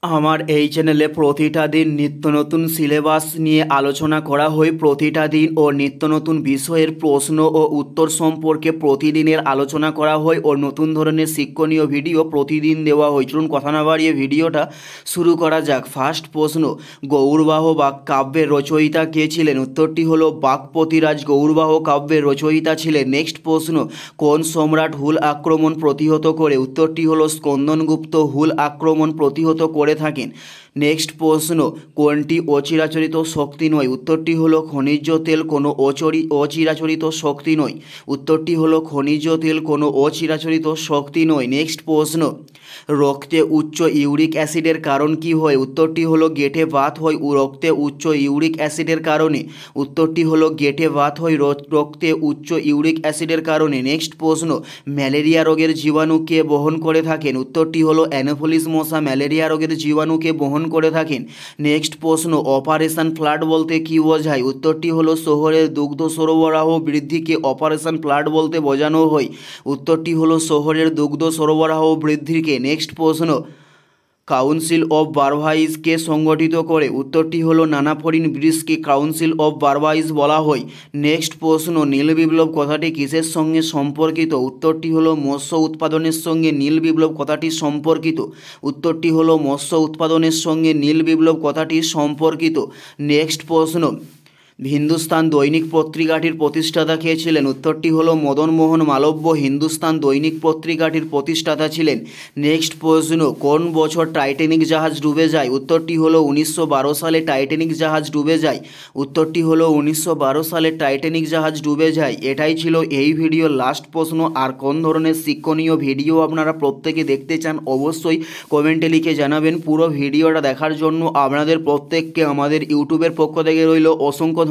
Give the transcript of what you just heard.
আমার এই চ্যানেলে প্রতিটা দিন নিত্য নতুন সিলেবাস নিয়ে আলোচনা করা হয়। প্রতিটা দিন ও নিত্য নতুন বিষয়ের প্রশ্ন ও উত্তর সম্পর্কে প্রতিদিনের আলোচনা করা হয় ও নতুন ধরনের শিক্ষণীয় ভিডিও প্রতিদিন দেওয়া হয়। চলুন কথা না বাড়িয়ে ভিডিওটা শুরু করা যাক। ফার্স্ট প্রশ্ন, গৌরবাহ বা কাব্যের রচয়িতা কে ছিলেন? উত্তরটি হলো বাক্পতিরাজ গৌরবাহ কাব্যের রচয়িতা ছিলেন। নেক্সট প্রশ্ন, কোন সম্রাট হুল আক্রমণ প্রতিহত করে? উত্তরটি হলো স্কন্দনগুপ্ত হুল আক্রমণ প্রতিহত করে থাকেন। নেক্সট প্রশ্ন, কোনটি অচিরাচরিত শক্তি নয়? উত্তরটি হলো খনিজ তেল কোনো অচিরাচরিত শক্তি নয়। উত্তরটি হলো খনিজ তেল কোনো অচিরাচরিত শক্তি নয়। নেক্সট প্রশ্ন, রক্তে উচ্চ ইউরিক অ্যাসিডের কারণ কি হয়? উত্তরটি হলো গেটে বাত হয় রক্তে উচ্চ ইউরিক অ্যাসিডের কারণে। উত্তরটি হলো গেটে বাত হয় রক্তে উচ্চ ইউরিক অ্যাসিডের কারণে। নেক্সট প্রশ্ন, ম্যালেরিয়া রোগের জীবাণু কে বহন করে থাকেন? উত্তরটি হলো অ্যানোফিলিস মশা ম্যালেরিয়া রোগের জীবাণুকে বহন করে থাকেন। নেক্সট প্রশ্ন, অপারেশন ফ্লাড বলতে কী বোঝায়? উত্তরটি হলো শহরের দুগ্ধ সরবরাহ বৃদ্ধিকে অপারেশন ফ্লাড বলতে বোঝানো হয়। উত্তরটি হলো শহরের দুগ্ধ সরবরাহ বৃদ্ধিকে। নেক্সট প্রশ্ন, কাউন্সিল অফ বারভাইস কে সংগঠিত করে? উত্তরটি হলো নানাফরিন ব্রিজকে কাউন্সিল অফ বারভাইস বলা হয়। নেক্সট প্রশ্ন, নীল বিপ্লব কথাটি কিসের সঙ্গে সম্পর্কিত? উত্তরটি হলো মৎস্য উৎপাদনের সঙ্গে নীল বিপ্লব কথাটি সম্পর্কিত। উত্তরটি হলো মৎস্য উৎপাদনের সঙ্গে নীল বিপ্লব কথাটি সম্পর্কিত। নেক্সট প্রশ্ন, হিন্দুস্তান দৈনিক পত্রিকাটির প্রতিষ্ঠাতা কে ছিলেন? উত্তরটি হলো মদনমোহন মালব্য হিন্দুস্তান দৈনিক পত্রিকাটির প্রতিষ্ঠাতা ছিলেন। নেক্সট প্রশ্ন, কোন বছর টাইটানিক জাহাজ ডুবে যায়? উত্তরটি হলো 1912 সালে টাইটানিক জাহাজ ডুবে যায়। উত্তরটি হলো 1912 সালে টাইটানিক জাহাজ ডুবে যায়। এটাই ছিল এই ভিডিওর লাস্ট প্রশ্ন। আর কোন ধরনের শিক্ষণীয় ভিডিও আপনারা প্রত্যেকে দেখতে চান অবশ্যই কমেন্টে লিখে জানাবেন। পুরো ভিডিওটা দেখার জন্য আপনাদের প্রত্যেককে আমাদের ইউটিউবের পক্ষ থেকে রইল অসংখ্য